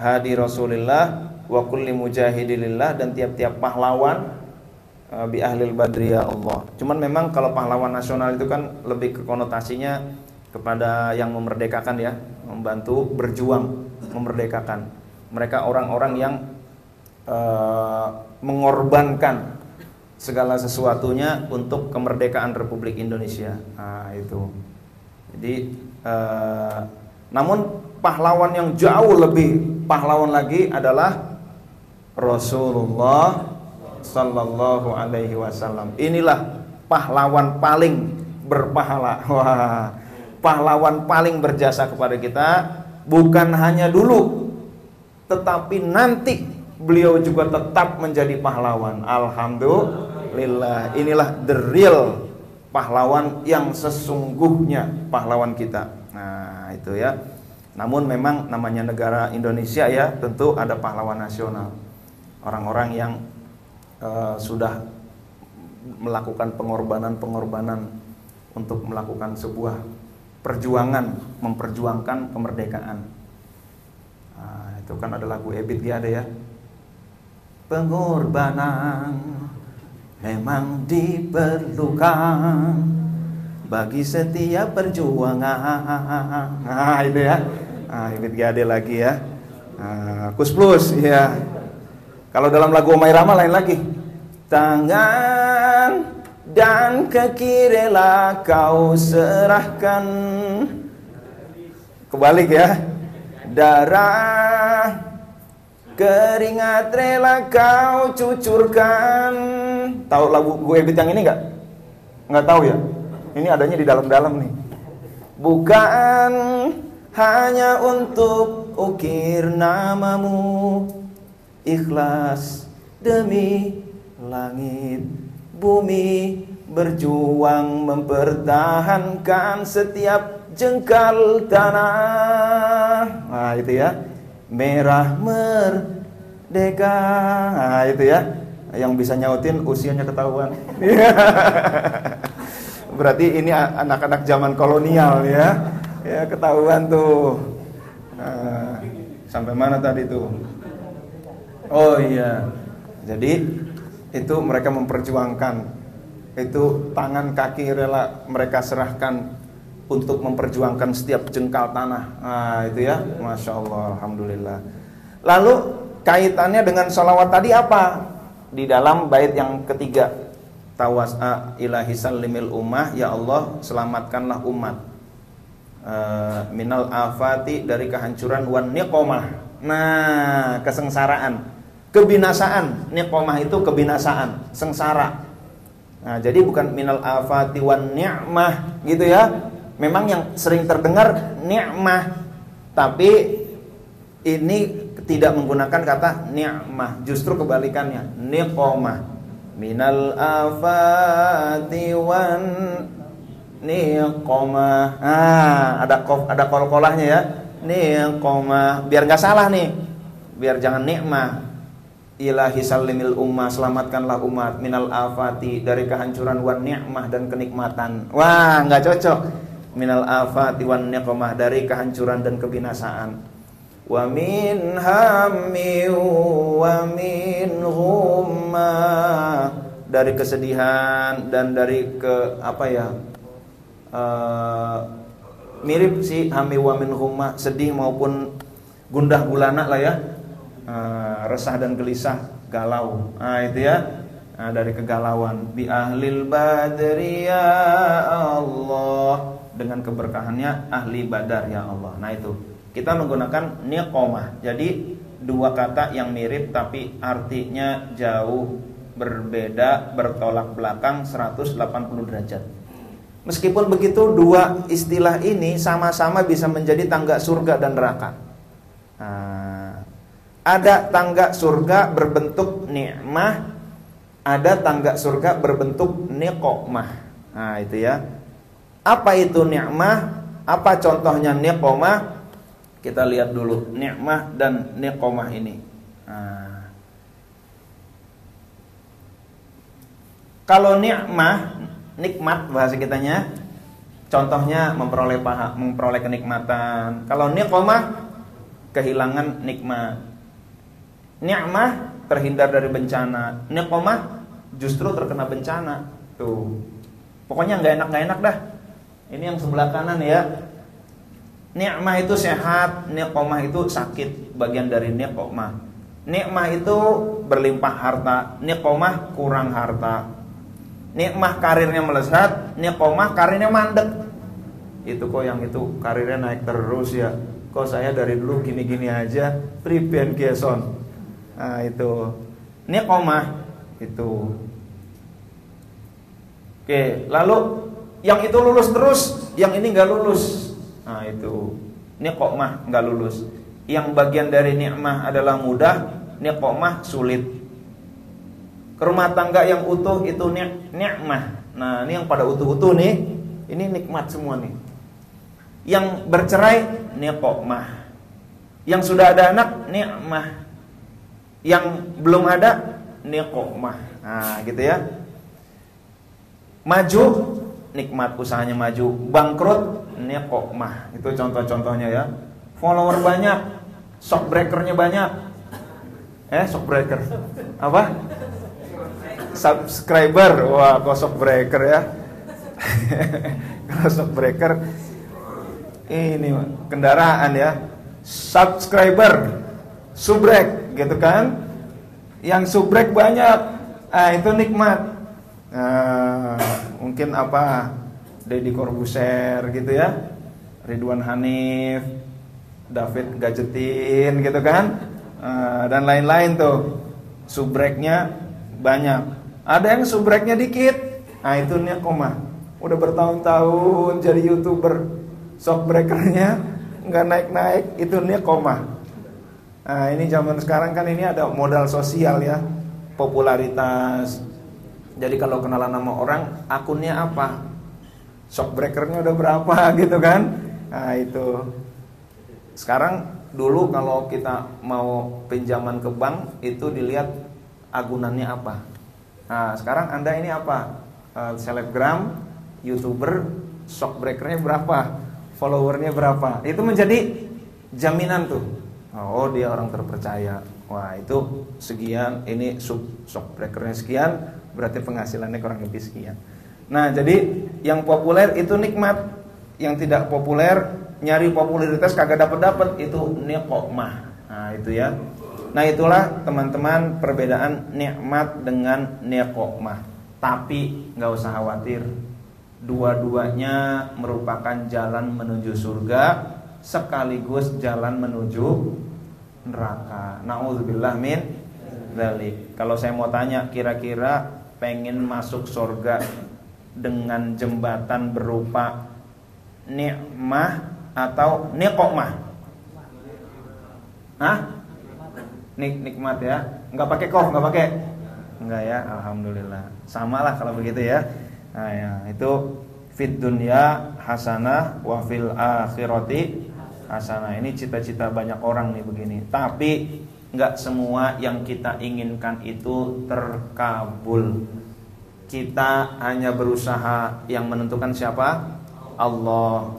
hadi Rasulillah wa kulli mujahidilillah, dan tiap-tiap pahlawan bi ahlil badri ya Allah. Cuman memang kalau pahlawan nasional itu kan lebih ke konotasinya kepada yang memerdekakan ya, membantu berjuang memerdekakan. Mereka orang-orang yang mengorbankan segala sesuatunya untuk kemerdekaan Republik Indonesia. Nah, itu. Jadi namun pahlawan yang jauh lebih pahlawan lagi adalah Rasulullah Sallallahu Alaihi Wasallam. Inilah pahlawan paling berpahala. Wah, pahlawan paling berjasa kepada kita, bukan hanya dulu, tetapi nanti beliau juga tetap menjadi pahlawan. Alhamdulillah, inilah the real pahlawan yang sesungguhnya pahlawan kita. Nah, itu ya. Namun memang namanya negara Indonesia ya, tentu ada pahlawan nasional. Orang-orang yang sudah melakukan pengorbanan-pengorbanan untuk melakukan sebuah perjuangan, memperjuangkan kemerdekaan. Nah, itu kan ada lagu Ebit G ada ya. Pengorbanan memang diperlukan bagi setiap perjuangan. Nah, itu ya. Nah, Ebit G ada lagi ya. Kus Plus ya. Kalau dalam lagu Omai Rama lain lagi. Tangan dan kaki rela kau serahkan. Kebalik ya. Darah keringat rela kau cucurkan. Tahu lagu gue Ebit yang ini nggak? Nggak tahu ya? Ini adanya di dalam-dalam nih. Bukan hanya untuk ukir namamu, ikhlas demi langit bumi, berjuang mempertahankan setiap jengkal tanah. Nah, itu ya. Merah merdeka. Nah, itu ya. Yang bisa nyautin usianya ketahuan. Berarti ini anak-anak zaman kolonial ya. Ya, ketahuan tuh. Nah, sampai mana tadi tuh? Oh iya. Jadi itu mereka memperjuangkan. Itu tangan kaki rela mereka serahkan untuk memperjuangkan setiap jengkal tanah. Nah, itu ya. Masya Allah, alhamdulillah. Lalu kaitannya dengan sholawat tadi apa? Di dalam bait yang ketiga, tawas'a ilahi sallimil ummah, ya Allah selamatkanlah umat minal afati, dari kehancuran, wan niqomah. Nah, kesengsaraan, kebinasaan. Niqomah itu kebinasaan, sengsara. Nah, jadi bukan minal afati wan ni'mah gitu ya. Memang yang sering terdengar ni'mah, tapi ini tidak menggunakan kata ni'mah, justru kebalikannya, niqomah. Minal afati wan niqomah. Ah, ada kol-kolahnya ya. Niqomah. Biar nggak salah nih. Biar jangan nikmah. Ilahi salimil ummah, selamatkanlah umat minal afati, dari kehancuran, wan ni'mah, dan kenikmatan. Wah, nggak cocok. Minal afati wan niqomah, dari kehancuran dan kebinasaan. Wa min hammi wa min ghumma, dari kesedihan dan dari mirip si hammi wa min ghumma, sedih maupun gundah gulana lah ya. Resah dan gelisah, galau. Nah, itu ya. Nah, dari kegalauan. Bi ahlil badri ya Allah, dengan keberkahannya ahli badar ya Allah. Nah, itu kita menggunakan niqomah. Jadi dua kata yang mirip tapi artinya jauh berbeda, bertolak belakang 180 derajat. Meskipun begitu, dua istilah ini sama-sama bisa menjadi tangga surga dan neraka. Nah, ada tangga surga berbentuk nikmah, ada tangga surga berbentuk niqomah. Nah, itu ya. Apa itu nikmah? Apa contohnya niqomah? Kita lihat dulu nikmah dan niqomah ini. Nah, kalau nikmah, nikmat bahasa kitanya, contohnya memperoleh kenikmatan. Kalau niqomah, kehilangan nikmat. Ni'mah terhindar dari bencana, niqmah justru terkena bencana. Tuh. Pokoknya nggak enak dah. Ini yang sebelah kanan ya. Ni'mah itu sehat, niqmah itu sakit, bagian dari niqmah. Nikmah itu berlimpah harta, niqmah kurang harta. Nikmah karirnya melesat, niqmah karirnya mandek. Itu kok yang itu karirnya naik terus ya. Kok saya dari dulu gini-gini aja, priben Geson. Nah itu niqmah itu. Oke, lalu yang itu lulus terus, yang ini nggak lulus. Nah itu niqmah nggak lulus. Yang bagian dari nikmah adalah mudah, niqmah sulit. Rumah tangga yang utuh itu nikmah. Nah ini yang pada utuh-utuh nih, ini nikmat semua nih. Yang bercerai niqmah. Yang sudah ada anak nikmah. Yang belum ada niqmah. Nah gitu ya. Maju nikmat, usahanya maju. Bangkrut niqmah. Itu contoh-contohnya ya. Follower banyak, shockbreakernya banyak. Shockbreaker apa? Subscriber. Wah, kok shockbreaker ya. Kalau shockbreaker ini kendaraan ya. Subscriber, subrek gitu kan. Yang subrek banyak. Itu nikmat. Mungkin apa? Deddy Corbuzier gitu ya. Ridwan Hanif, David Gadgetin gitu kan. Dan lain-lain tuh. Subreknya banyak. Ada yang subreknya dikit. Itu niqmah. Udah bertahun-tahun jadi YouTuber, shockbreakernya nggak naik-naik, itu niqmah. Ini zaman sekarang kan ini ada modal sosial ya, popularitas. Jadi kalau kenalan nama orang, akunnya apa, shockbreakernya udah berapa gitu kan. Itu. Sekarang dulu kalau kita mau pinjaman ke bank itu dilihat agunannya apa. Sekarang Anda ini apa? Selebgram, YouTuber, shockbreakernya berapa, followernya berapa. Itu menjadi jaminan tuh. Oh, dia orang terpercaya. Wah, itu sekian, ini shockbreakernya sekian, berarti penghasilannya kurang lebih sekian. Nah, jadi yang populer itu nikmat, yang tidak populer nyari popularitas kagak dapat itu niqmah. Itu ya. Nah, itulah teman-teman perbedaan nikmat dengan niqmah. Tapi nggak usah khawatir, dua-duanya merupakan jalan menuju surga sekaligus jalan menuju neraka. Nauzubillah min dzalik. Kalau saya mau tanya, kira-kira pengen masuk surga dengan jembatan berupa nikmah atau niqmah? Nikmat ya. Enggak pakai kof, enggak pakai. Enggak ya, alhamdulillah. Samalah kalau begitu ya. Nah, ya, itu fid dunya hasanah wa fil akhirati hasanah. Ini cita-cita banyak orang nih begini. Tapi enggak semua yang kita inginkan itu terkabul. Kita hanya berusaha, yang menentukan siapa? Allah.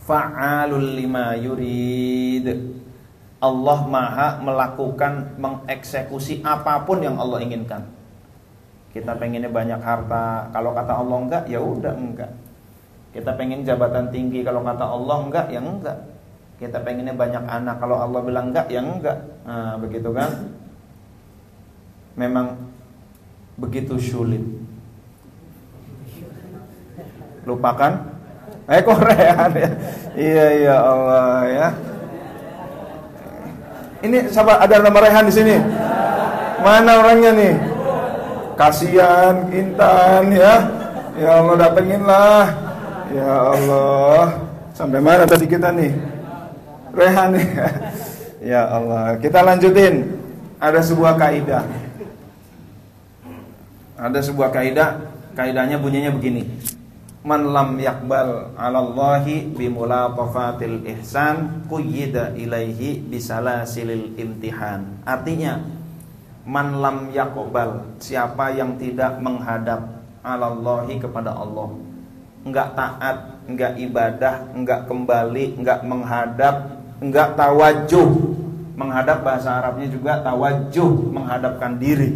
Fa'alul lima yurid. Allah maha melakukan, mengeksekusi apapun yang Allah inginkan. Kita pengennya banyak harta, kalau kata Allah enggak, ya udah enggak. Kita pengen jabatan tinggi, kalau kata Allah enggak, ya enggak. Kita pengennya banyak anak, kalau Allah bilang enggak, ya enggak. Nah, begitu kan? Memang begitu sulit. Lupakan? Korea ya. Iya Allah ya. Ini siapa, ada nama Rehan di sini? Mana orangnya nih? Kasihan Intan ya. Ya Allah, datengin lah. Ya Allah. Sampai mana tadi kita nih? Rehan nih. Ya Allah, kita lanjutin. Ada sebuah kaidah. Ada sebuah kaidah. Kaidahnya bunyinya begini. Man lam yakbal 'alallahi bimulatafatil ihsan quyida ilaihi bisalasilil imtihan. Artinya, man lam yakbal, siapa yang tidak menghadap 'alallahi kepada Allah, enggak taat, enggak ibadah, enggak kembali, enggak menghadap enggak tawajuh. Menghadap bahasa Arabnya juga tawajuh, menghadapkan diri.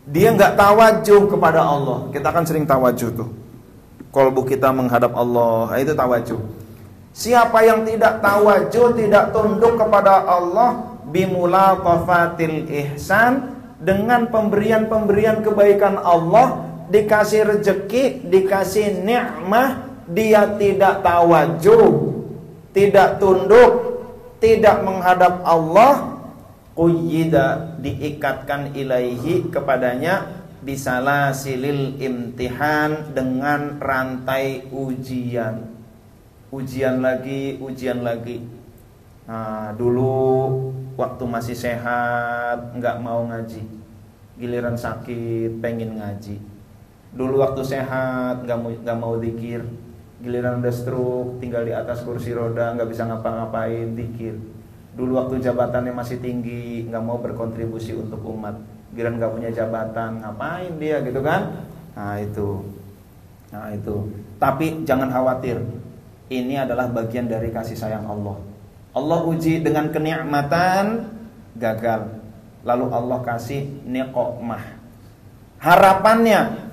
Dia enggak tawajuh kepada Allah. Kita kan sering tawajuh tuh. Qalbu kita menghadap Allah, itu tawajuh. Siapa yang tidak tawajuh, tidak tunduk kepada Allah, bimulaqafatil ihsan, dengan pemberian-pemberian kebaikan Allah, dikasih rezeki, dikasih nikmah, dia tidak tawajuh, tidak tunduk, tidak menghadap Allah, quyida, diikatkan ilaihi, kepadanya, bisalasilil imtihan, dengan rantai ujian. Ujian lagi, ujian lagi. Nah, dulu waktu masih sehat nggak mau ngaji, giliran sakit pengen ngaji. Dulu waktu sehat nggak mau zikir, giliran udah stroke, tinggal di atas kursi roda, nggak bisa ngapa-ngapain, zikir. Dulu waktu jabatannya masih tinggi, nggak mau berkontribusi untuk umat, giliran nggak punya jabatan, ngapain dia gitu kan? Nah itu. Tapi jangan khawatir, ini adalah bagian dari kasih sayang Allah. Allah uji dengan kenikmatan, gagal, lalu Allah kasih niqmah. Harapannya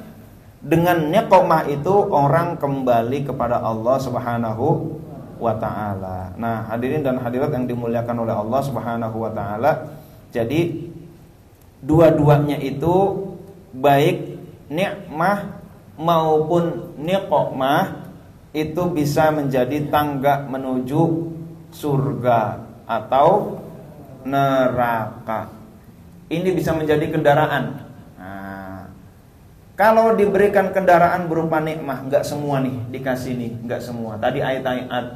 dengan niqmah itu orang kembali kepada Allah Subhanahu wa ta'ala. Nah, hadirin dan hadirat yang dimuliakan oleh Allah Subhanahu wa ta'ala, jadi dua-duanya itu, baik nikmah maupun niqmah, itu bisa menjadi tangga menuju surga atau neraka. Ini bisa menjadi kendaraan. Kalau diberikan kendaraan berupa nikmah, nggak semua nih dikasih nih, nggak semua. Tadi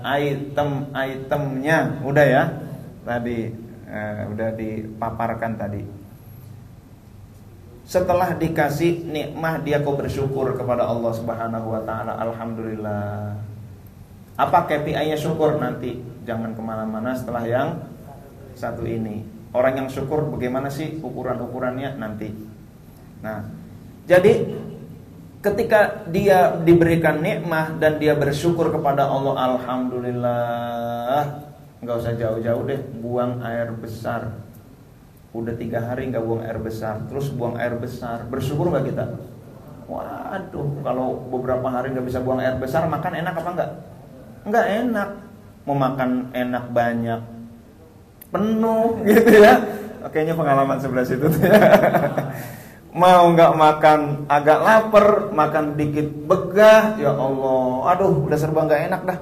item-itemnya udah ya, tadi udah dipaparkan tadi. Setelah dikasih nikmah, dia kok bersyukur kepada Allah Subhanahu wa ta'ala, alhamdulillah. Apa KPI-nya syukur? Nanti jangan kemana-mana setelah yang satu ini. Orang yang syukur bagaimana sih ukuran-ukurannya nanti. Nah, jadi ketika dia diberikan nikmah dan dia bersyukur kepada Allah, alhamdulillah, nggak usah jauh-jauh deh, buang air besar. Udah 3 hari nggak buang air besar, terus buang air besar, bersyukur nggak kita? Waduh, kalau beberapa hari nggak bisa buang air besar, makan enak apa enggak? Enggak enak. Mau makan enak banyak, penuh gitu ya. Kayaknya pengalaman sebelah situ tuh ya. Mau nggak makan agak lapar, makan dikit begah, ya Allah, aduh udah serba nggak enak dah.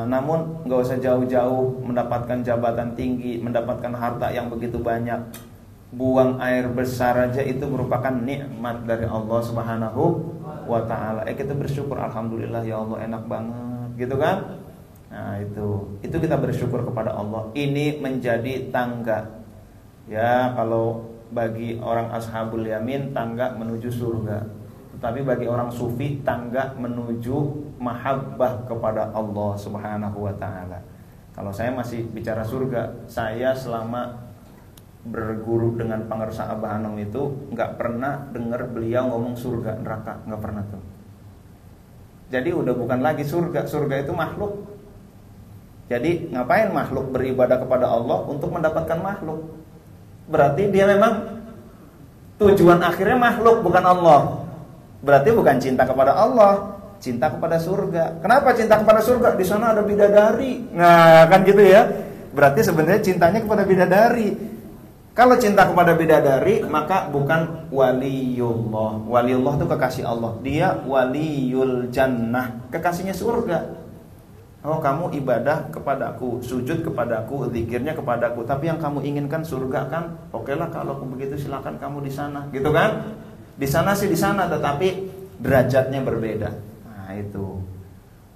Namun nggak usah jauh-jauh mendapatkan jabatan tinggi, mendapatkan harta yang begitu banyak, buang air besar aja itu merupakan nikmat dari Allah Subhanahu wa ta'ala. Kita bersyukur, alhamdulillah ya Allah, enak banget gitu kan. Nah itu kita bersyukur kepada Allah. Ini menjadi tangga ya, kalau bagi orang ashabul yamin tangga menuju surga, tetapi bagi orang sufi tangga menuju mahabbah kepada Allah Subhanahu wa ta'ala. Kalau saya masih bicara surga, saya selama berguru dengan Pangersa Abah Anom itu nggak pernah dengar beliau ngomong surga neraka, nggak pernah tuh. Jadi udah bukan lagi surga itu makhluk. Jadi ngapain makhluk beribadah kepada Allah untuk mendapatkan makhluk? Berarti dia memang tujuan akhirnya makhluk, bukan Allah. Berarti bukan cinta kepada Allah, cinta kepada surga. Kenapa cinta kepada surga? Di sana ada bidadari. Nah, kan gitu ya. Berarti sebenarnya cintanya kepada bidadari. Kalau cinta kepada bidadari, maka bukan waliullah. Waliullah itu kekasih Allah. Dia waliyul jannah, kekasihnya surga. Oh, kamu ibadah kepadaku, sujud kepadaku, zikirnya kepadaku, tapi yang kamu inginkan surga kan? Oke lah, kalau begitu silakan kamu di sana, gitu kan? Di sana sih di sana, tetapi derajatnya berbeda. Nah itu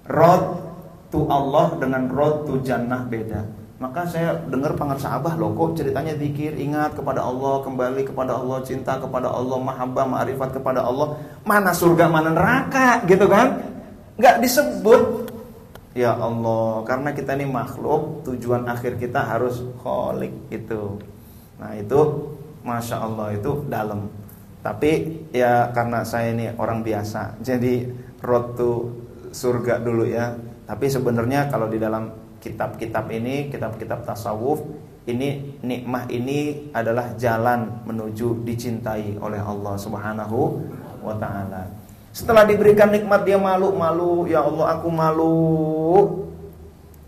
road to Allah dengan road to jannah beda. Maka saya dengar Pangersa Abah loh, kok ceritanya zikir, ingat kepada Allah, kembali kepada Allah, cinta kepada Allah, mahabbah, ma'rifat kepada Allah. Mana surga, mana neraka, gitu kan? Nggak disebut. Ya Allah, karena kita ini makhluk, tujuan akhir kita harus kholik itu. Nah itu, Masya Allah, itu dalam. Tapi ya karena saya ini orang biasa, jadi road to surga dulu ya. Tapi sebenarnya kalau di dalam kitab-kitab ini, kitab-kitab tasawuf ini, nikmah ini adalah jalan menuju dicintai oleh Allah Subhanahu wa ta'ala. Setelah diberikan nikmat dia malu, ya Allah aku malu.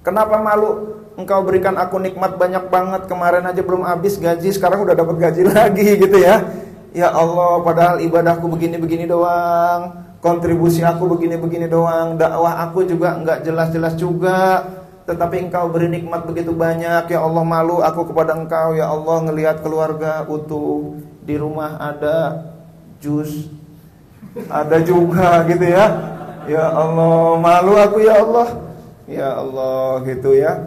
Kenapa malu? Engkau berikan aku nikmat banyak banget, kemarin aja belum habis gaji, sekarang udah dapat gaji lagi gitu ya. Ya Allah, padahal ibadahku begini-begini doang, kontribusi aku begini-begini doang, dakwah aku juga nggak jelas-jelas juga, tetapi engkau beri nikmat begitu banyak. Ya Allah, malu aku kepada engkau. Ya Allah, ngelihat keluarga utuh, di rumah ada jus, ada juga gitu ya. Ya Allah, malu aku ya Allah. Ya Allah gitu ya,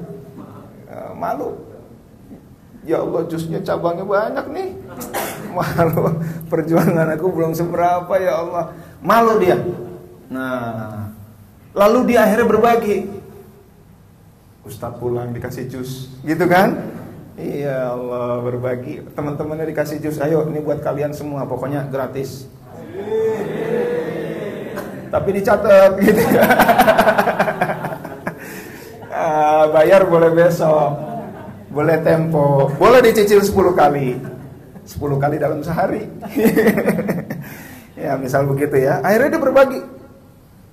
malu. Ya Allah, jusnya cabangnya banyak nih. Malu, perjuangan aku belum seberapa ya Allah. Malu dia. Nah, lalu dia akhirnya berbagi. Ustaz pulang dikasih jus, gitu kan? Iya Allah, berbagi. Teman-temannya dikasih jus. Ayo, ini buat kalian semua, pokoknya gratis. Tapi dicatat gitu. Bayar boleh besok, boleh tempo, boleh dicicil 10 kali. 10 kali dalam sehari. Ya misal begitu ya. Akhirnya dia berbagi.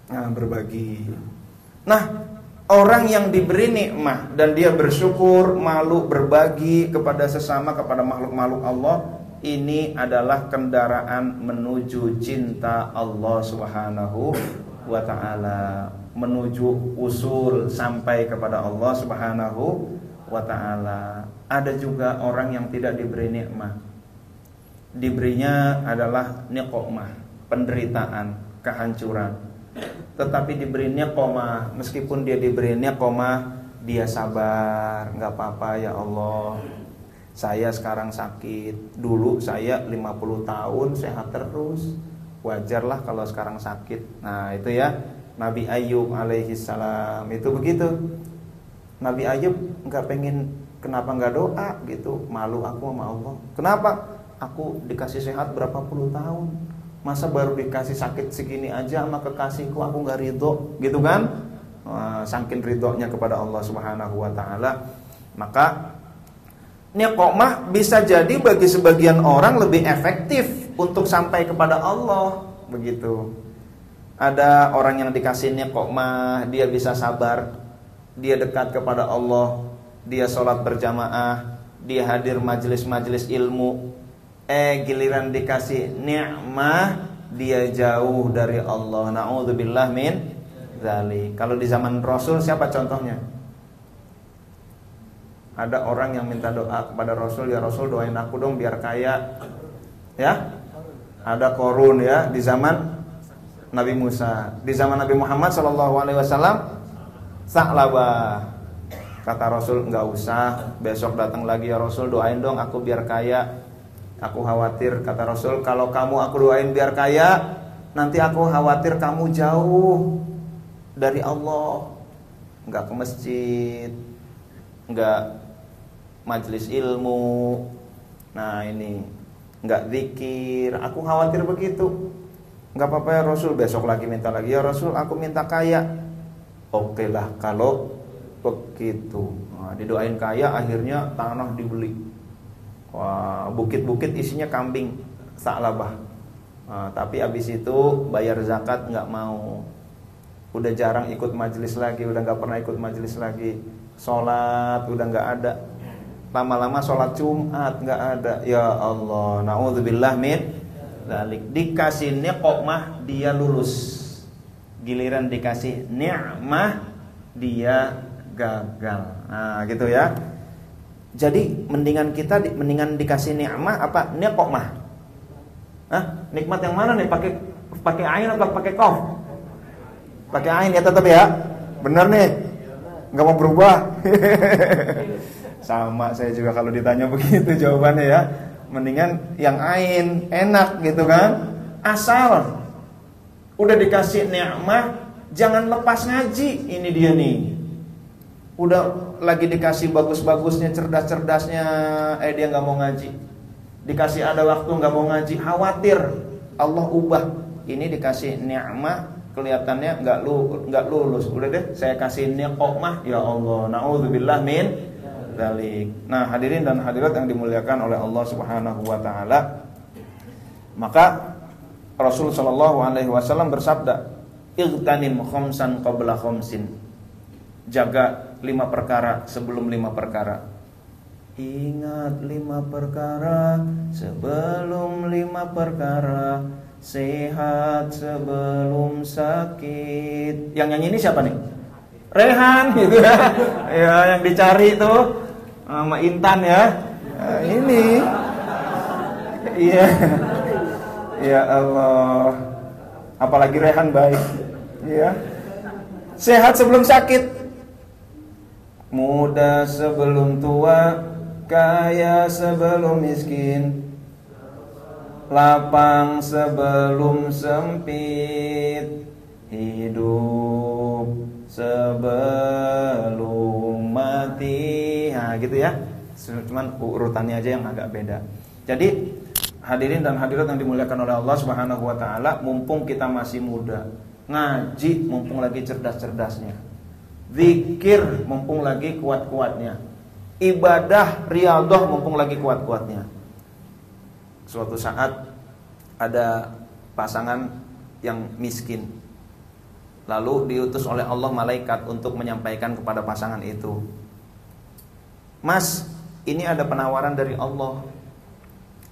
Nah, berbagi. Nah, orang yang diberi nikmah dan dia bersyukur, malu berbagi kepada sesama, kepada makhluk-makhluk Allah, ini adalah kendaraan menuju cinta Allah Subhanahu wa ta'ala, menuju usul sampai kepada Allah Subhanahu wa ta'ala. Ada juga orang yang tidak diberi nikmah, diberinya adalah niqmah, penderitaan, kehancuran. Tetapi diberi niqmah, meskipun dia diberi niqmah, dia sabar, nggak apa-apa ya Allah. Saya sekarang sakit, dulu saya 50 tahun sehat terus. Wajarlah kalau sekarang sakit. Nah itu ya, Nabi Ayub alaihi salam itu begitu. Nabi Ayub nggak pengen, kenapa nggak doa gitu? Malu aku sama Allah. Kenapa? Aku dikasih sehat berapa puluh tahun, masa baru dikasih sakit segini aja sama kekasihku aku nggak ridho gitu kan? Saking ridhonya kepada Allah Subhanahu wa ta'ala. Maka niqmah bisa jadi bagi sebagian orang lebih efektif untuk sampai kepada Allah, begitu. Ada orang yang dikasih niqmah, dia bisa sabar, dia dekat kepada Allah, dia sholat berjamaah, dia hadir majelis-majelis ilmu. Giliran dikasih nikmah, dia jauh dari Allah. Na'udzubillah min dzalik. Kalau di zaman Rasul siapa contohnya? Ada orang yang minta doa kepada Rasul, ya Rasul doain aku dong biar kaya. Ya? Ada Qarun ya di zaman Nabi Musa. Di zaman Nabi Muhammad SAW, Sa'labah. Kata Rasul, enggak usah, besok datang lagi ya Rasul, doain dong aku biar kaya. Aku khawatir, kata Rasul, kalau kamu aku doain biar kaya, nanti aku khawatir kamu jauh dari Allah, enggak ke masjid, enggak majelis ilmu. Nah ini, enggak zikir, aku khawatir begitu. Enggak apa-apa ya Rasul, besok lagi minta lagi ya Rasul, aku minta kaya. Oke lah kalau begitu. Nah, didoain kaya, akhirnya tanah dibeli. Wah, bukit-bukit isinya kambing, Sa'labah. Nah, tapi abis itu bayar zakat nggak mau. Udah jarang ikut majelis lagi, udah nggak pernah ikut majelis lagi. Sholat udah nggak ada. Lama-lama sholat Jumat nggak ada. Ya Allah, na'udzubillah min dzalik. Dikasih niqmah dia lulus. Giliran dikasih ni'mah dia gagal. Nah, gitu ya. Jadi mendingan dikasih nikmah apa niqmah? Nikmat yang mana nih? Pakai ain atau pakai qaf? Pakai ain ya tetap ya. Benar nih. Enggak mau berubah. Sama saya juga kalau ditanya begitu jawabannya ya. Mendingan yang ain, enak gitu kan? Asal udah dikasih nikmah, jangan lepas ngaji. Ini dia nih. Udah lagi dikasih bagus-bagusnya, cerdas-cerdasnya, dia nggak mau ngaji. Dikasih ada waktu nggak mau ngaji, khawatir Allah ubah. Ini dikasih nikmah, kelihatannya nggak lulus. Udah deh, saya kasih niqomah, ya Allah. Nauzubillah min dzalik. Nah, hadirin dan hadirat yang dimuliakan oleh Allah Subhanahu wa taala. Maka Rasul sallallahu alaihi wasallam bersabda, "Igtanim khamsan qabla khamsin." Jaga 5 perkara sebelum 5 perkara. Ingat 5 perkara sebelum 5 perkara, sehat sebelum sakit. Yang nyanyi ini siapa nih? Rehan gitu ya. Ya, yang dicari itu sama Intan ya. Nah, ini. Iya. Ya Allah. Apalagi Rehan baik. Ya. Sehat sebelum sakit. Muda sebelum tua, kaya sebelum miskin, lapang sebelum sempit, hidup sebelum mati. Nah gitu ya. Cuman urutannya aja yang agak beda. Jadi hadirin dan hadirat yang dimuliakan oleh Allah Subhanahu wa taala, mumpung kita masih muda, ngaji mumpung lagi cerdas-cerdasnya, zikir mumpung lagi kuat-kuatnya, ibadah riyadhah mumpung lagi kuat-kuatnya. Suatu saat ada pasangan yang miskin, lalu diutus oleh Allah malaikat untuk menyampaikan kepada pasangan itu, "Mas, ini ada penawaran dari Allah.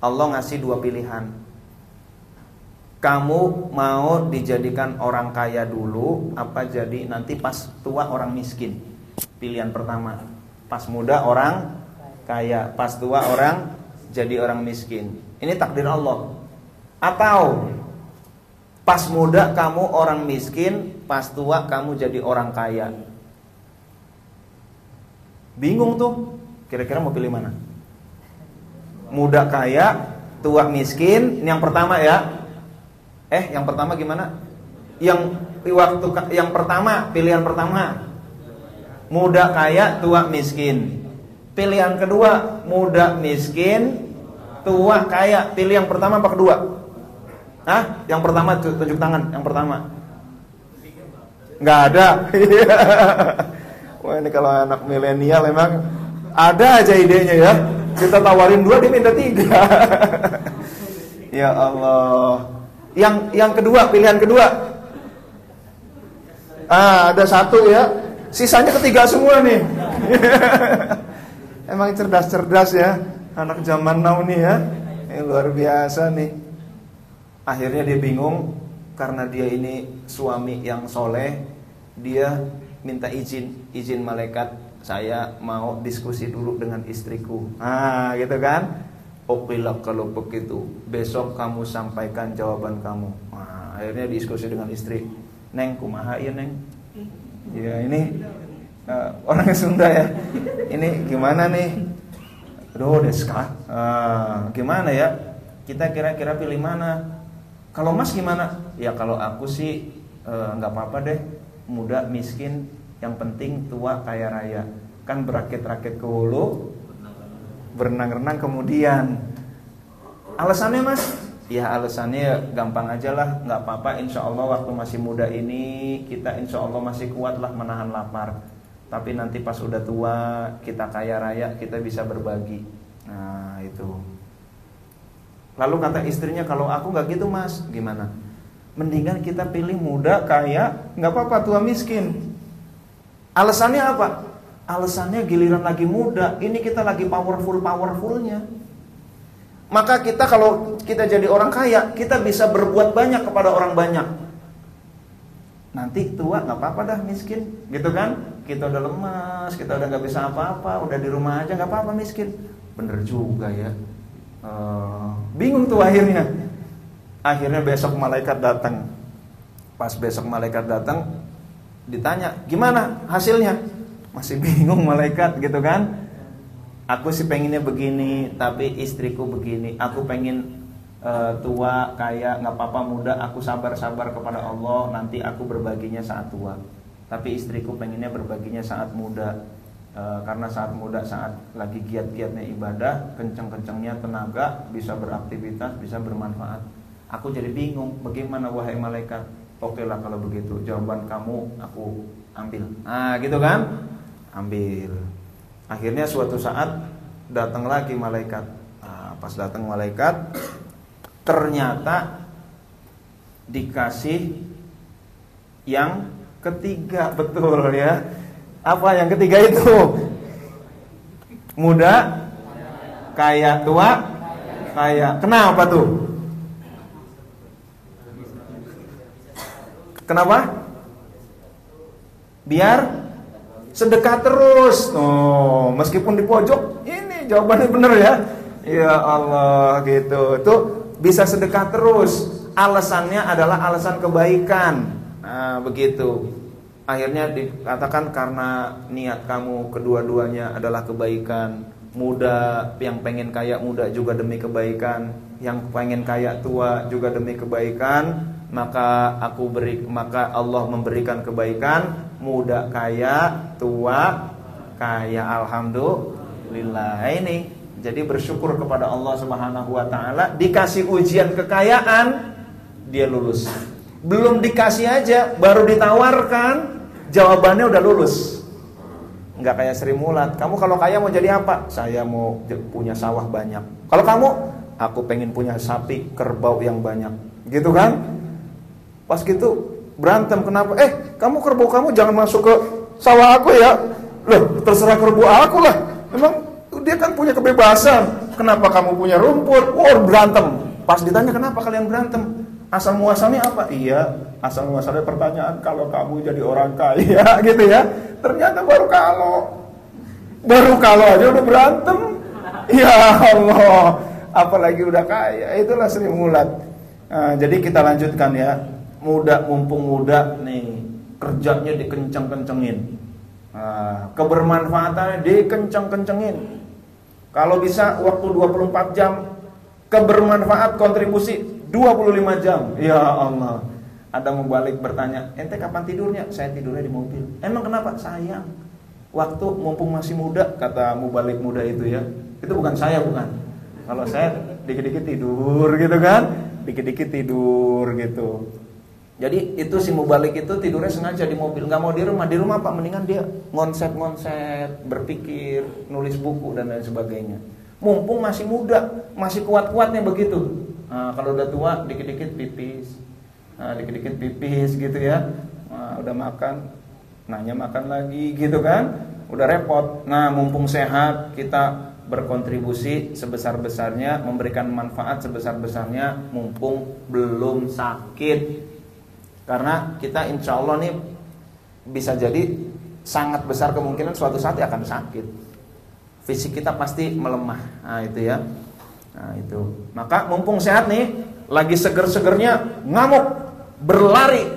Allah ngasih 2 pilihan. Kamu mau dijadikan orang kaya dulu, apa jadi nanti pas tua orang miskin?" Pilihan pertama, pas muda orang kaya, pas tua orang jadi orang miskin. Ini takdir Allah. Atau pas muda kamu orang miskin, pas tua kamu jadi orang kaya. Bingung tuh, kira-kira mau pilih mana? Muda kaya, tua miskin. Ini yang pertama ya. Yang pertama gimana? Yang pertama, pilihan pertama, muda kaya, tua miskin. Pilihan kedua, muda miskin, tua kaya. Pilih yang pertama apa kedua? Yang pertama, tunjuk tangan. Yang pertama. Nggak ada. Wah, ini kalau anak milenial emang ada aja idenya ya. Kita tawarin 2, dia minta 3. Ya Allah. Yang kedua, pilihan kedua. Ada 1 ya. Sisanya ketiga semua nih. Emang cerdas-cerdas ya anak zaman now nih ya. Ini luar biasa nih. Akhirnya dia bingung karena dia ini suami yang soleh. Dia minta izin malaikat, "Saya mau diskusi dulu dengan istriku." Gitu kan. Oke lah kalau begitu, besok kamu sampaikan jawaban kamu. Akhirnya diskusi dengan istri. "Neng, kumaha ya Neng?" Ya ini orang Sunda ya. Ini gimana nih? Aduh deska. Gimana ya? Kita kira-kira pilih mana? Kalau Mas gimana? Ya kalau aku sih nggak apa-apa deh. Muda miskin, yang penting tua kaya raya. Kan berakit-rakit ke hulu, berenang-renang kemudian. Alasannya Mas? Ya alasannya gampang aja lah, nggak apa-apa. Insya Allah waktu masih muda ini kita insya Allah masih kuat lah menahan lapar. Tapi nanti pas udah tua, kita kaya raya, kita bisa berbagi. Nah itu. Lalu kata istrinya, "Kalau aku nggak gitu Mas." Gimana? "Mendingan kita pilih muda kaya, nggak apa-apa tua miskin." Alasannya apa? Alasannya giliran lagi muda, ini kita lagi powerfulnya. Maka kita kalau kita jadi orang kaya, kita bisa berbuat banyak kepada orang banyak. Nanti tua nggak apa-apa dah miskin, gitu kan? Kita udah lemas, kita udah nggak bisa apa-apa, udah di rumah aja nggak apa-apa miskin. Bener juga ya. Bingung tuh akhirnya. Akhirnya besok malaikat datang. Pas besok malaikat datang, ditanya, "Gimana hasilnya?" Masih bingung malaikat gitu kan. "Aku sih pengennya begini, tapi istriku begini. Aku pengen tua, kaya, gak apa-apa muda. Aku sabar-sabar kepada Allah. Nanti aku berbaginya saat tua. Tapi istriku pengennya berbaginya saat muda. Karena saat muda, saat lagi giat-giatnya ibadah, kenceng-kencengnya tenaga, bisa beraktivitas, bisa bermanfaat. Aku jadi bingung, bagaimana wahai malaikat?" Oke lah kalau begitu, jawaban kamu aku ambil. Nah gitu kan, ambil. Akhirnya suatu saat datang lagi malaikat. Nah, pas datang malaikat, ternyata dikasih yang ketiga. Betul ya. Apa yang ketiga itu? Muda, kaya, tua, kaya. Kenapa tuh? Kenapa? Biar sedekah terus. Oh, meskipun di pojok, ini jawabannya bener ya. Ya Allah, gitu. Tuh bisa sedekah terus. Alasannya adalah alasan kebaikan. Nah, begitu. Akhirnya dikatakan karena niat kamu kedua-duanya adalah kebaikan. Muda yang pengen kaya muda juga demi kebaikan, yang pengen kaya tua juga demi kebaikan, maka Allah memberikan kebaikan, muda kaya, tua kaya. Alhamdulillah. Ini jadi bersyukur kepada Allah Subhanahu wa taala, dikasih ujian kekayaan, dia lulus. Belum dikasih aja, baru ditawarkan, jawabannya udah lulus. Enggak kayak Sri Mulat, kamu kalau kaya mau jadi apa? Saya mau punya sawah banyak. Kalau kamu? Aku pengen punya sapi, kerbau yang banyak. Gitu kan? Pas gitu berantem, kenapa? Kamu kerbau kamu jangan masuk ke sawah aku ya. Loh, terserah kerbau aku lah. Emang dia kan punya kebebasan. Kenapa kamu punya rumput? Berantem. Pas ditanya kenapa kalian berantem? Asal muasalnya apa? Iya, asal muasalnya pertanyaan kalau kamu jadi orang kaya gitu ya. Ternyata baru kalau aja udah berantem. Ya Allah, apalagi udah kaya. Itulah Sri Mulat. Nah, jadi kita lanjutkan ya. Mumpung muda nih, kerjanya dikenceng-kencengin. Nah, kebermanfaatannya dikenceng-kencengin. Kalau bisa waktu 24 jam, kebermanfaat kontribusi 25 jam. Ya Allah. Ada mubalik bertanya, ente kapan tidurnya? Saya tidurnya di mobil. Emang kenapa? Sayang. Waktu mumpung masih muda, kata mubalik muda itu ya. Itu bukan saya, bukan. Kalau saya dikit-dikit tidur gitu kan. Dikit-dikit tidur gitu. Jadi itu si mubalik itu tidurnya sengaja di mobil. Gak mau di rumah. Di rumah apa? Mendingan dia ngonsep-ngonsep, berpikir, nulis buku dan lain sebagainya. Mumpung masih muda, masih kuat-kuatnya begitu. Nah, kalau udah tua dikit-dikit pipis. Dikit-dikit pipis gitu ya. Nah, udah makan, nanya makan lagi gitu kan. Udah repot. Nah, mumpung sehat, kita berkontribusi sebesar-besarnya, memberikan manfaat sebesar-besarnya mumpung belum sakit. Karena kita insya Allah nih bisa jadi sangat besar kemungkinan suatu saat akan sakit. Fisik kita pasti melemah. Nah, itu ya. Nah, itu. Maka mumpung sehat nih, lagi seger-segernya ngamuk, berlari,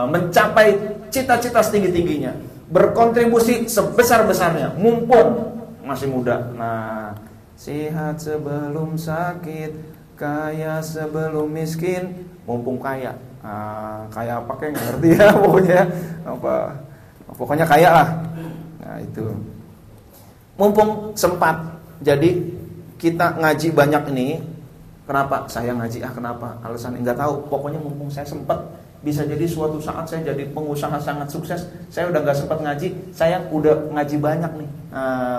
mencapai cita-cita setinggi-tingginya, berkontribusi sebesar-besarnya, mumpung masih muda. Nah, sehat sebelum sakit, kaya sebelum miskin, mumpung kaya. Kaya apa kayak ngerti ya pokoknya. Pokoknya kaya lah. Nah, itu. Mumpung sempat. Jadi kita ngaji banyak ini. Kenapa saya ngaji? Kenapa? Alasannya nggak tahu. Pokoknya mumpung saya sempat, bisa jadi suatu saat saya jadi pengusaha sangat sukses. Saya udah nggak sempat ngaji, saya udah ngaji banyak nih.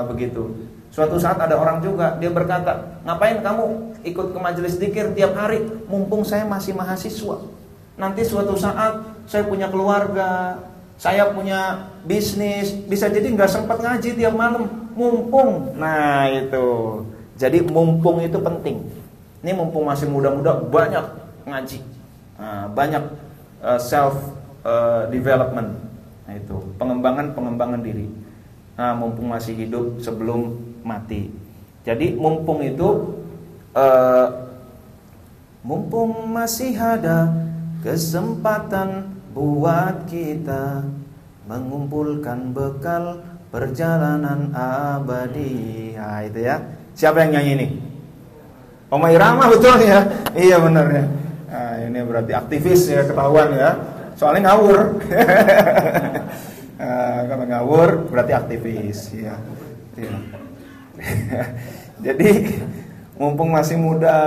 Begitu. Suatu saat ada orang juga, dia berkata, ngapain kamu ikut ke majelis dzikir tiap hari? Mumpung saya masih mahasiswa. Nanti suatu saat saya punya keluarga, saya punya bisnis, bisa jadi nggak sempat ngaji tiap malam. Mumpung. Nah itu. Jadi mumpung itu penting. Ini mumpung masih muda-muda banyak ngaji, banyak self development. Nah itu pengembangan diri. Nah, mumpung masih hidup sebelum mati. Jadi mumpung itu mumpung masih ada kesempatan buat kita mengumpulkan bekal perjalanan abadi. Nah itu ya. Siapa yang nyanyi ini? Oma Irama betul ya? Iya benar ya. Nah, ini berarti aktivis ya, ketahuan ya. Soalnya ngawur. Kalau ngawur berarti aktivis ya. Jadi Mumpung masih muda,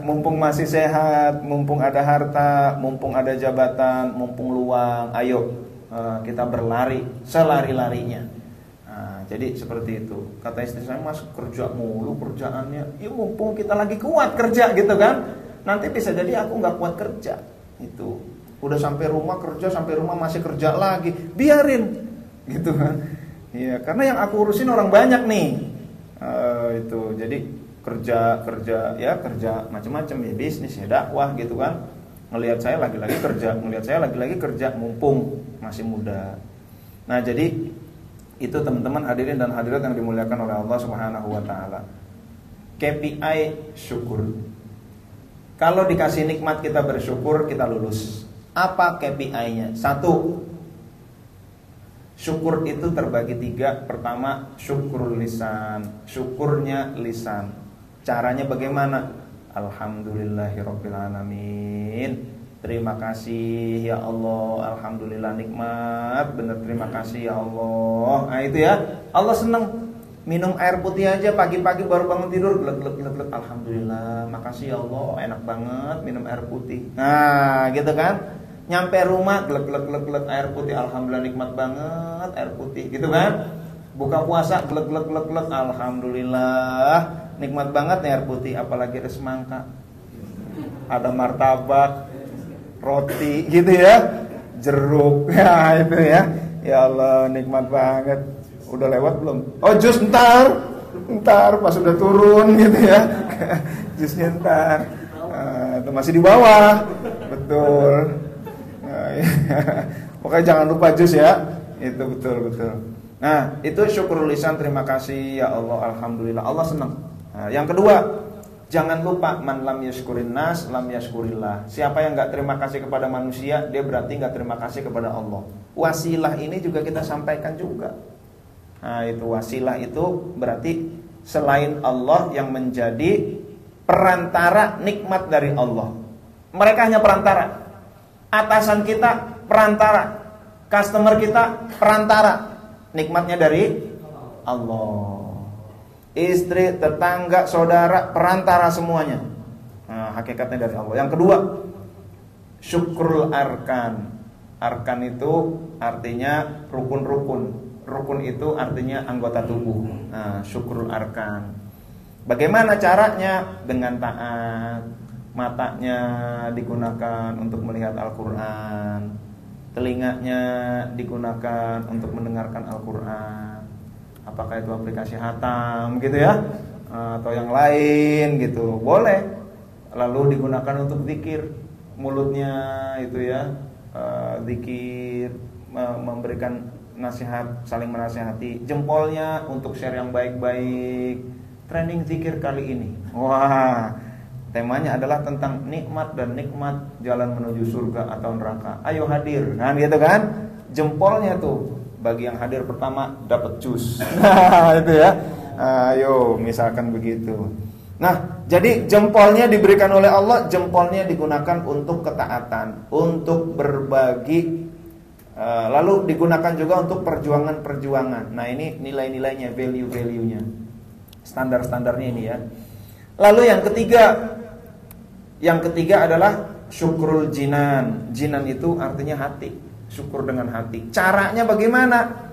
mumpung masih sehat, mumpung ada harta, mumpung ada jabatan, mumpung luang, ayo kita berlari selari-larinya. Jadi seperti itu. Kata istri saya, mas kerja mulu kerjaannya. Ya mumpung kita lagi kuat kerja gitu kan. Nanti bisa jadi aku nggak kuat kerja. Itu udah sampai rumah kerja, sampai rumah masih kerja lagi. Biarin gitu kan. Iya, karena yang aku urusin orang banyak nih. Itu jadi kerja macam-macam ya, bisnis ya, dakwah gitu kan. Ngelihat saya lagi-lagi kerja, mumpung masih muda. Nah, jadi itu teman-teman hadirin dan hadirat yang dimuliakan oleh Allah Subhanahu wa taala. KPI syukur. Kalau dikasih nikmat kita bersyukur, kita lulus. Apa KPI-nya? 1. Syukur itu terbagi 3. Pertama, syukur lisan. Syukurnya lisan. Caranya bagaimana? Alhamdulillahirrabbilalamin. Terima kasih ya Allah. Alhamdulillah nikmat. Bener, terima kasih ya Allah. Nah itu ya, Allah seneng. Minum air putih aja pagi-pagi baru bangun tidur, glek. Alhamdulillah, makasih ya Allah, enak banget minum air putih. Nah gitu kan. Nyampe rumah, glek air putih. Alhamdulillah nikmat banget air putih, gitu kan. Buka puasa, glek, alhamdulillah nikmat banget nih air putih. Apalagi ada semangka, ada martabak, roti gitu ya, jeruk, ya itu ya. Ya Allah nikmat banget. Udah lewat belum? Oh jus ntar pas udah turun gitu ya. Jusnya ntar. Itu masih di bawah. Betul. Pokoknya jangan lupa jus ya. Itu betul. Nah, itu syukur lisan, terima kasih ya Allah, alhamdulillah. Allah senang. Nah, yang kedua, jangan lupa man lam yashkurin nas lam yashkurillah. Siapa yang enggak terima kasih kepada manusia, dia berarti enggak terima kasih kepada Allah. Wasilah ini juga kita sampaikan juga. Nah, itu wasilah itu berarti selain Allah yang menjadi perantara nikmat dari Allah. Mereka hanya perantara. Atasan kita perantara, customer kita perantara, nikmatnya dari Allah. Istri, tetangga, saudara, perantara semuanya. Nah, hakikatnya dari Allah. Yang kedua, syukrul arkan. Arkan itu artinya rukun-rukun. Rukun itu artinya anggota tubuh. Nah, syukrul arkan. Bagaimana caranya? Dengan taat. Matanya digunakan untuk melihat Al-Quran, telinganya digunakan untuk mendengarkan Al-Quran. Apakah itu aplikasi Hatam gitu ya, atau yang lain gitu, boleh. Lalu digunakan untuk zikir, mulutnya itu ya, zikir, memberikan nasihat, saling menasihati. Jempolnya untuk share yang baik-baik. Training zikir kali ini, wah, temanya adalah tentang nikmat dan nikmat jalan menuju surga atau neraka. Ayo hadir, kan gitu kan? Jempolnya tuh bagi yang hadir pertama dapat jus. Nah, itu ya. Ayo, misalkan begitu. Nah, jadi jempolnya diberikan oleh Allah, jempolnya digunakan untuk ketaatan, untuk berbagi, lalu digunakan juga untuk perjuangan-perjuangan. Nah, ini nilai-nilainya, value-value-nya. Standar-standarnya ini ya. Lalu yang ketiga adalah syukrul jinan. Jinan itu artinya hati. Syukur dengan hati. Caranya bagaimana?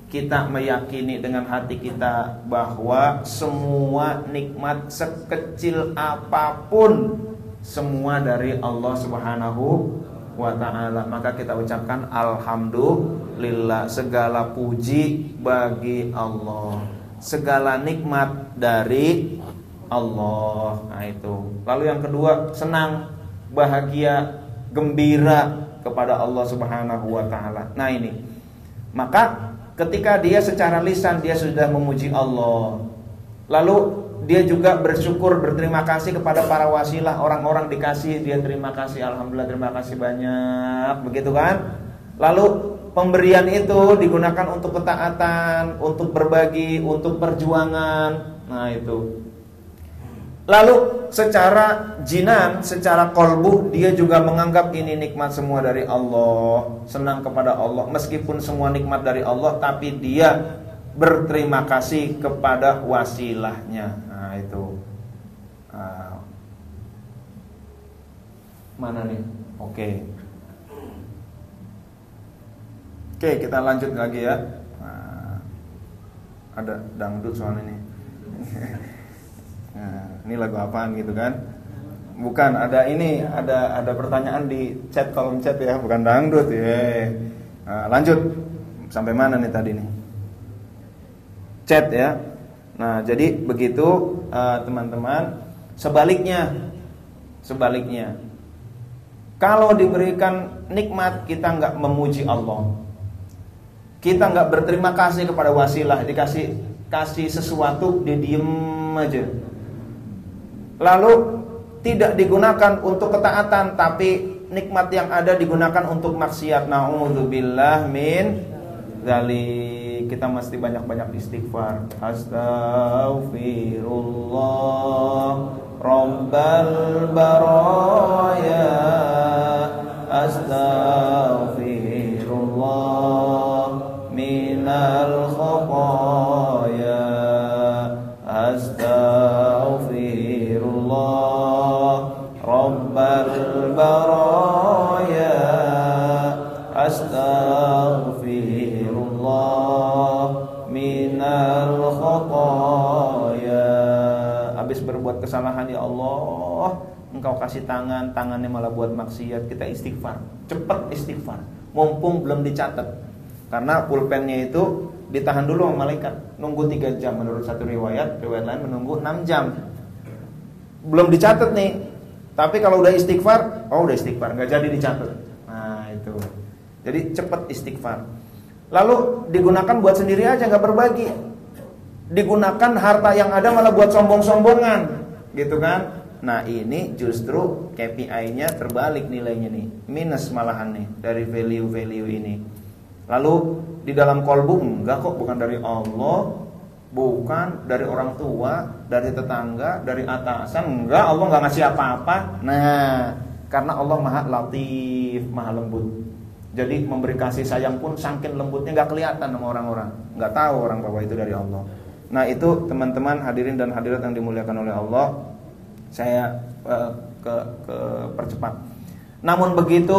Kita meyakini dengan hati kita bahwa semua nikmat sekecil apapun semua dari Allah Subhanahu wa ta'ala. Maka kita ucapkan alhamdulillah, segala puji bagi Allah, segala nikmat dari Allah. Nah itu. Lalu yang kedua, senang, bahagia, gembira kepada Allah Subhanahu wa ta'ala. Nah ini, maka ketika dia secara lisan dia sudah memuji Allah, lalu dia juga bersyukur, berterima kasih kepada para wasilah, orang-orang dikasih, dia terima kasih, alhamdulillah, terima kasih banyak, begitu kan? Lalu pemberian itu digunakan untuk ketaatan, untuk berbagi, untuk perjuangan. Nah itu. Lalu secara jinan, secara kolbu, dia juga menganggap ini nikmat semua dari Allah, senang kepada Allah. Meskipun semua nikmat dari Allah, tapi dia berterima kasih kepada wasilahnya. Nah itu. Mana nih? Oke, kita lanjut lagi ya. Ada dangdut soal ini. Ini lagu apaan gitu kan? Bukan, ada ini, ada pertanyaan di chat, kolom chat ya, bukan dangdut ya. Lanjut, sampai mana nih tadi nih? Chat ya. Nah, jadi begitu teman-teman. Sebaliknya, kalau diberikan nikmat kita nggak memuji Allah, kita nggak berterima kasih kepada wasilah, kasih sesuatu dia diem aja, lalu tidak digunakan untuk ketaatan, tapi nikmat yang ada digunakan untuk maksiat. Na'udzubillah min dzalik. Kita mesti banyak-banyak istighfar. Astaghfirullah Rabbal baraya, astaghfirullah minal khataya, astaghfirullah Rabbal baraya, astaghfirullah minal khataya. Habis berbuat kesalahan, ya Allah, Engkau kasih tangannya malah buat maksiat, kita istighfar, cepat istighfar, mumpung belum dicatat. Karena pulpennya itu ditahan dulu sama malaikat, nunggu 3 jam menurut satu riwayat lain menunggu 6 jam. Belum dicatat nih. Tapi kalau udah istighfar, udah istighfar, nggak jadi dicatat. Nah itu. Jadi cepat istighfar. Lalu digunakan buat sendiri aja, nggak berbagi. Digunakan harta yang ada malah buat sombong-sombongan, gitu kan? Nah ini justru KPI-nya terbalik nilainya nih, minus malahan nih dari value-value ini. Lalu di dalam kolbu, enggak kok, bukan dari Allah, bukan dari orang tua, dari tetangga, dari atasan, enggak, Allah enggak ngasih apa-apa. Nah, karena Allah Maha Latif, Maha lembut. Jadi memberi kasih sayang pun saking lembutnya enggak kelihatan sama orang-orang, enggak tahu orang bahwa itu dari Allah. Nah, itu teman-teman hadirin dan hadirat yang dimuliakan oleh Allah, saya percepat. Namun begitu,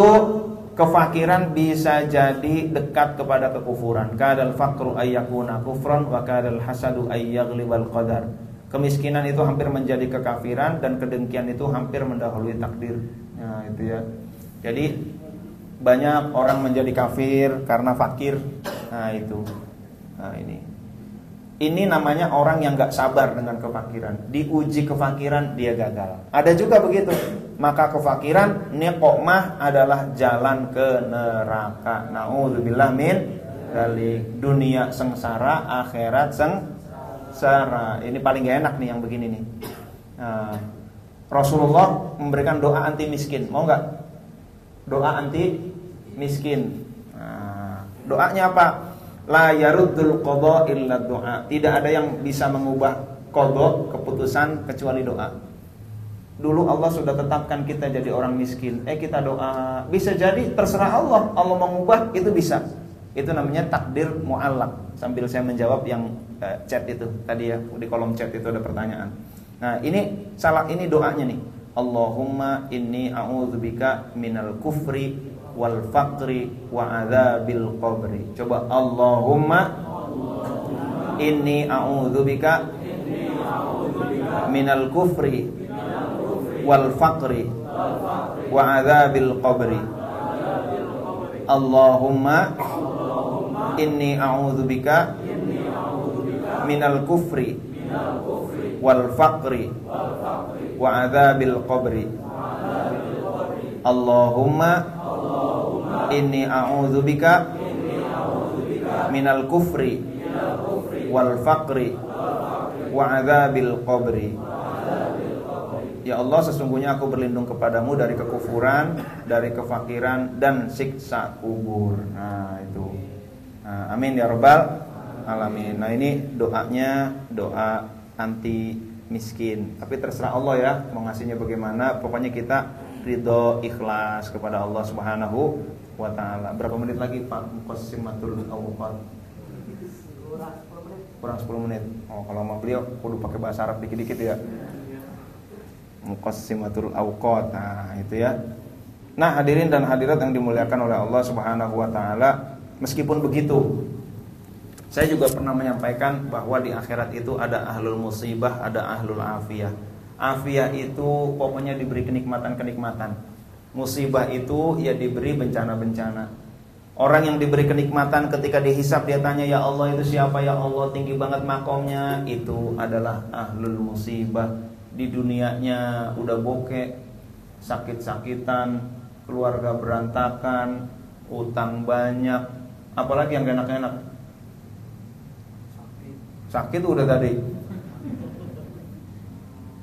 kefakiran bisa jadi dekat kepada kekufuran. Kadal faqru ayyakuna kufran wa kadal hasadu ayyaglibal qadar. Kemiskinan itu hampir menjadi kekafiran dan kedengkian itu hampir mendahului takdir. Nah, itu ya. Jadi banyak orang menjadi kafir karena fakir. Nah, itu. Nah, ini namanya orang yang gak sabar dengan kefakiran. Diuji kefakiran, dia gagal. Ada juga begitu. Maka kefakiran, niqomah adalah jalan ke neraka. Na'udzubillah min dzalik. Dunia sengsara, akhirat sengsara. Ini paling gak enak nih yang begini nih. Nah, Rasulullah memberikan doa anti miskin. Mau gak? Doa anti miskin. Nah, doanya apa? La yaruddul qadha illa doa. Tidak ada yang bisa mengubah qadha, keputusan, kecuali doa. Dulu Allah sudah tetapkan kita jadi orang miskin, kita doa. Bisa jadi terserah Allah, Allah mengubah itu bisa. Itu namanya takdir mu'allaq. Sambil saya menjawab yang chat itu tadi ya, di kolom chat itu ada pertanyaan. Nah, ini doanya nih. Allahumma inni a'udzubika minal kufri wal faqri wa adzabil qabri. Coba, Allahumma inni a'udzubika minal kufri wal faqri wa adzabil qabri. Allahumma inni a'udzubika minal kufri wal faqri wa adzabil qabri. Allahumma inni a'udzubika minal kufri wal faqri wa adzabil qabri. Ya Allah, sesungguhnya aku berlindung kepadamu dari kekufuran, dari kefakiran dan siksa kubur. Nah, itu. Nah, amin ya rabbal alamin. Nah, ini doanya doa anti miskin. Tapi terserah Allah ya mau ngasihnya bagaimana. Pokoknya kita ridho ikhlas kepada Allah Subhanahu wa ta'ala. Berapa menit lagi Pak Muqassimatul Awqat? Kurang 10 menit. Oh, kalau sama beliau kudu pakai bahasa Arab dikit-dikit ya. muqassimatul awqat. Nah, itu ya. Nah, hadirin dan hadirat yang dimuliakan oleh Allah Subhanahu wa taala, meskipun begitu, saya juga pernah menyampaikan bahwa di akhirat itu ada ahlul musibah, ada ahlul afiyah. Afiyah itu pokoknya diberi kenikmatan-kenikmatan. Musibah itu ya diberi bencana-bencana. Orang yang diberi kenikmatan ketika dihisab dia tanya, ya Allah itu siapa ya Allah, tinggi banget makomnya, itu adalah ahlul musibah. Di dunianya udah bokek, sakit-sakitan, keluarga berantakan, utang banyak, apalagi yang enak-enak. Sakit udah tadi,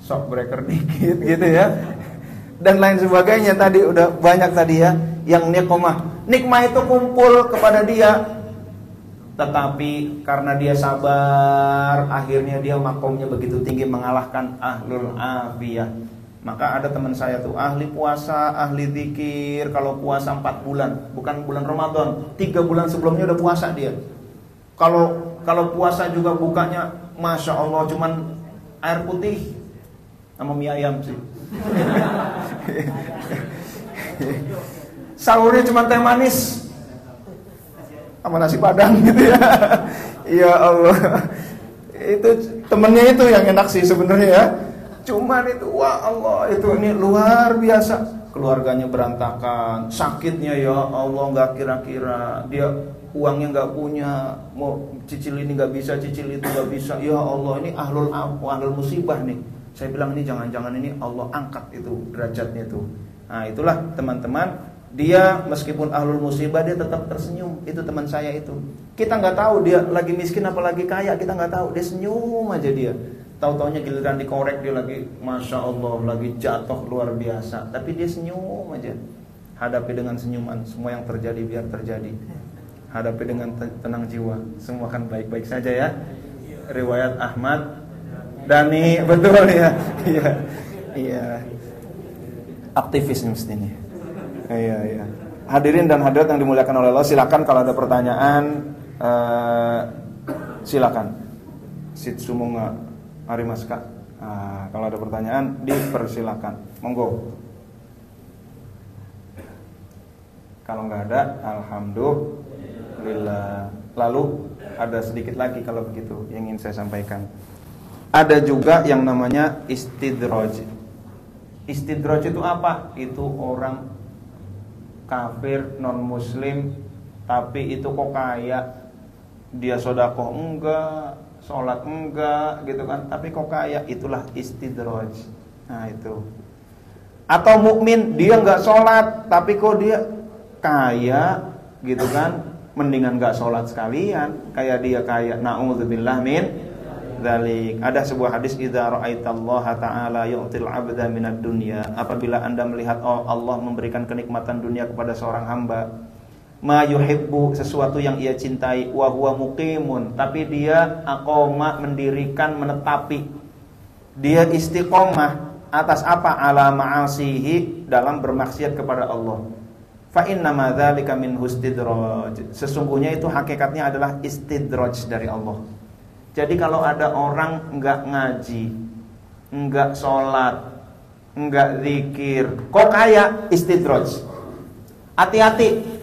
shock breaker dikit gitu ya, dan lain sebagainya tadi udah banyak tadi ya. Yang nikmah itu kumpul kepada dia, tetapi karena dia sabar, akhirnya dia makomnya begitu tinggi mengalahkan ahlul afiyah. Maka ada teman saya tuh ahli puasa, ahli zikir. Kalau puasa 4 bulan, bukan bulan Ramadan, 3 bulan sebelumnya udah puasa dia. Kalau puasa juga bukanya Masya Allah cuman air putih sama mie ayam sih. Sahurnya cuma teh manis sama nasi padang gitu ya. Ya Allah, itu temennya itu yang enak sih sebenarnya ya. Cuman itu, wah Allah, itu ini luar biasa. Keluarganya berantakan, sakitnya ya Allah nggak kira-kira, dia uangnya nggak punya, mau cicil ini nggak bisa, cicil itu nggak bisa. Ya Allah, ini ahlul musibah nih. Saya bilang ini jangan-jangan ini Allah angkat itu derajatnya tuh. Nah itulah teman-teman, dia meskipun ahlul musibah dia tetap tersenyum. Itu teman saya itu. Kita nggak tahu dia lagi miskin apa lagi kaya, kita nggak tahu. Dia senyum aja dia. Tahu-taunya giliran dikorek dia lagi Masya Allah, lagi jatuh luar biasa. Tapi dia senyum aja. Hadapi dengan senyuman, semua yang terjadi biar terjadi. Hadapi dengan tenang jiwa, semua akan baik-baik saja ya. Riwayat Ahmad Dhani, betul ya. Iya. Iya. Aktivis nih mesti nih. Iya. Hadirin dan hadirat yang dimuliakan oleh Allah, silakan kalau ada pertanyaan silakan. Sit sumunga Mari Mas Kak. Nah, kalau ada pertanyaan dipersilakan. Monggo. Kalau nggak ada, alhamdulillah. Lalu ada sedikit lagi kalau begitu yang ingin saya sampaikan. Ada juga yang namanya istidraj. Istidraj itu apa? Itu orang kafir, non muslim, tapi itu kok kaya. Dia sedekah enggak, sholat enggak gitu kan, tapi kok kaya, itulah istidraj. Nah itu. Atau mukmin dia enggak sholat tapi kok dia kaya gitu kan, mendingan enggak sholat sekalian, kayak dia kaya. Na'udzubillah min dzalik. Ada sebuah hadis, idza ra'aitallaha ta'ala yu'til 'abda minad dunya, apabila Anda melihat Allah memberikan kenikmatan dunia kepada seorang hamba, ma yuhibbu, sesuatu yang ia cintai, wa huwa muqimun, tapi dia aqoma, mendirikan, menetapi, dia istiqomah atas apa? Ala ma'asihi, dalam bermaksiat kepada Allah. Fa inna ma dzalika min istidraj, sesungguhnya itu hakikatnya adalah istidraj dari Allah. Jadi kalau ada orang enggak ngaji, enggak sholat, enggak zikir, kok kaya, istidraj. Hati-hati.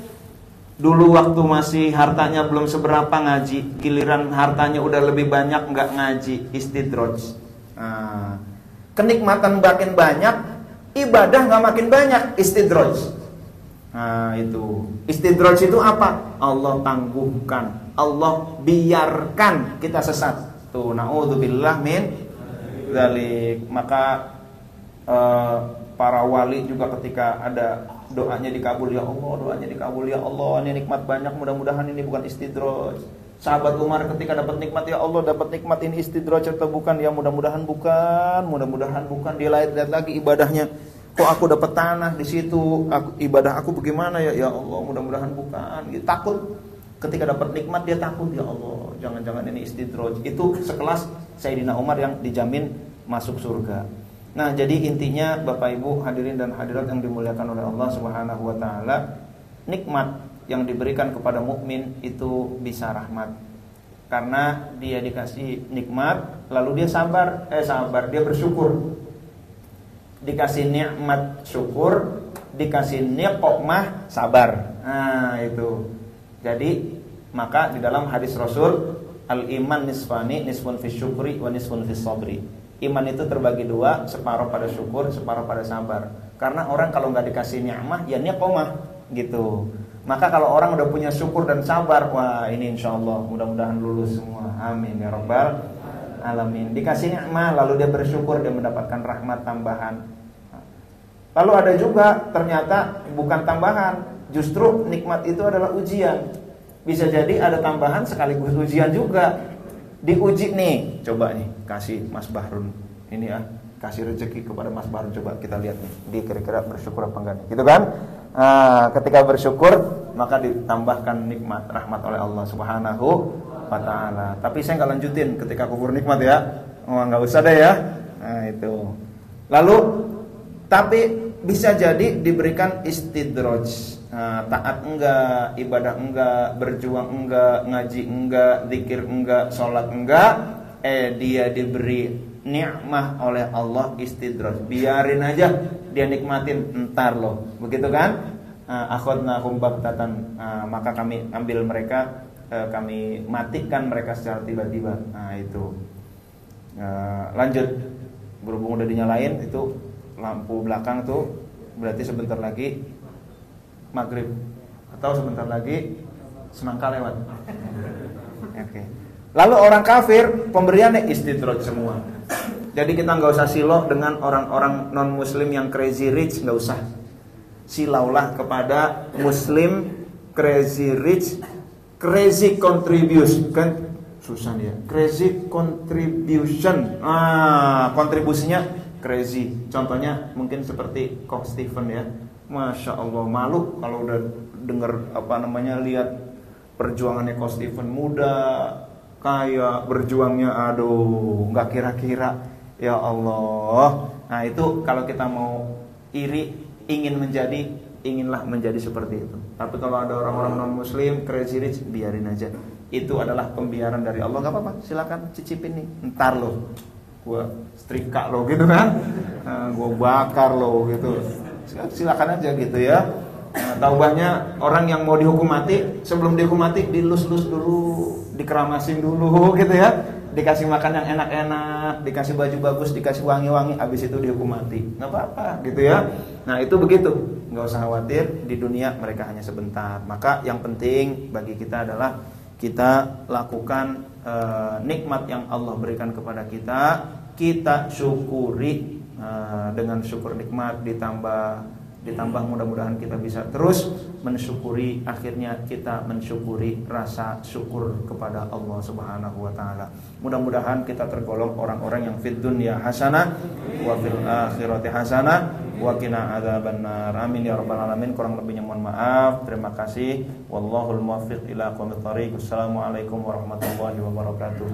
Dulu waktu masih hartanya belum seberapa ngaji, giliran hartanya udah lebih banyak nggak ngaji, istidraj. Nah, kenikmatan makin banyak, ibadah nggak makin banyak, istidraj. Nah itu, istidraj itu apa? Allah tangguhkan, Allah biarkan kita sesat. Tuh, na'udzubillah min dzalik. Maka para wali juga ketika ada doanya dikabul, ya Allah, doanya dikabul, ya Allah, ini nikmat banyak, mudah-mudahan ini bukan istidraj. Sahabat Umar ketika dapat nikmat, ya Allah, dapat nikmat ini istidraj atau bukan? Ya mudah-mudahan bukan, mudah-mudahan bukan. Dia lihat lagi ibadahnya, kok aku dapat tanah di situ, ibadah aku bagaimana ya? Ya Allah, mudah-mudahan bukan. Gitu. Takut ketika dapat nikmat dia takut, ya Allah, jangan-jangan ini istidraj. Itu sekelas Sayyidina Umar yang dijamin masuk surga. Nah, jadi intinya Bapak Ibu hadirin dan hadirat yang dimuliakan oleh Allah Subhanahu wa taala, nikmat yang diberikan kepada mukmin itu bisa rahmat. Karena dia dikasih nikmat lalu dia sabar, dia bersyukur. dikasih nikmat syukur, dikasih niqmah sabar. Nah, itu. Jadi, maka di dalam hadis Rasul, al-iman nisfani, nisfun fi syukri wa nisfun fi sabri. Iman itu terbagi dua, separuh pada syukur, separuh pada sabar. Karena orang kalau nggak dikasih ni'mah, ya niqmah gitu. Maka kalau orang udah punya syukur dan sabar, wah ini insya Allah mudah-mudahan lulus semua. Amin ya rabbal alamin. Dikasih ni'mah, lalu dia bersyukur, dia mendapatkan rahmat tambahan. Lalu ada juga ternyata bukan tambahan, justru nikmat itu adalah ujian. Bisa jadi ada tambahan sekaligus ujian juga. Diuji nih, coba nih kasih Mas Bahrun ini ya, kasih rezeki kepada Mas Bahrun, coba kita lihat nih, dia kira-kira bersyukur apa enggak, gitu kan? Ketika bersyukur maka ditambahkan nikmat rahmat oleh Allah Subhanahu wa taala. Tapi saya nggak lanjutin ketika kufur nikmat ya, nggak usah deh ya. Nah itu. Lalu tapi bisa jadi diberikan istidraj. Taat enggak, ibadah enggak, berjuang enggak, ngaji enggak, zikir enggak, sholat enggak, dia diberi nikmah oleh Allah istidraj. Biarin aja dia nikmatin, entar loh, begitu kan? Akhadnahum baghtatan, maka kami ambil mereka, kami matikan mereka secara tiba-tiba. Nah itu. Lanjut, berhubung udah dinyalain itu lampu belakang tuh, berarti sebentar lagi maghrib atau sebentar lagi semangka lewat. Oke. Lalu orang kafir pemberiannya istidraj semua. Jadi kita nggak usah silau dengan orang-orang non muslim yang crazy rich, nggak usah. Silaulah kepada muslim crazy rich, crazy contribution kan susah ya. Crazy contribution. Kontribusinya crazy. Contohnya mungkin seperti Coach Stephen ya. Masya Allah, malu kalau udah denger lihat perjuangannya Coach Stephen, muda, kaya, berjuangnya, aduh, nggak kira-kira, ya Allah. Nah itu kalau kita mau iri, inginlah menjadi seperti itu. Tapi kalau ada orang-orang non muslim, crazy rich, biarin aja. Itu adalah pembiaran dari Allah, nggak apa-apa, silakan cicipin nih, ntar loh, gua setrika lo gitu kan, gua bakar lo gitu. Silakan aja gitu ya. Taubahnya orang yang mau dihukum mati, sebelum dihukum mati dilus-lus dulu, dikeramasin dulu gitu ya. Dikasih makan yang enak-enak, dikasih baju bagus, dikasih wangi-wangi, habis itu dihukum mati. Nggak apa-apa gitu ya. Nah itu begitu, nggak usah khawatir, di dunia mereka hanya sebentar. Maka yang penting bagi kita adalah kita lakukan nikmat yang Allah berikan kepada kita, kita syukuri. Dengan syukur nikmat ditambah mudah-mudahan kita bisa terus mensyukuri, akhirnya kita mensyukuri rasa syukur kepada Allah Subhanahu wa taala. Mudah-mudahan kita tergolong orang-orang yang fid dunya hasanah wa fil akhirati hasanah wa qina adzabannar. Amin ya rabbal alamin. Kurang lebihnya mohon maaf. Terima kasih. Wallahul muwaffiq ila aqwamit thoriq. Wassalamualaikum warahmatullahi wabarakatuh.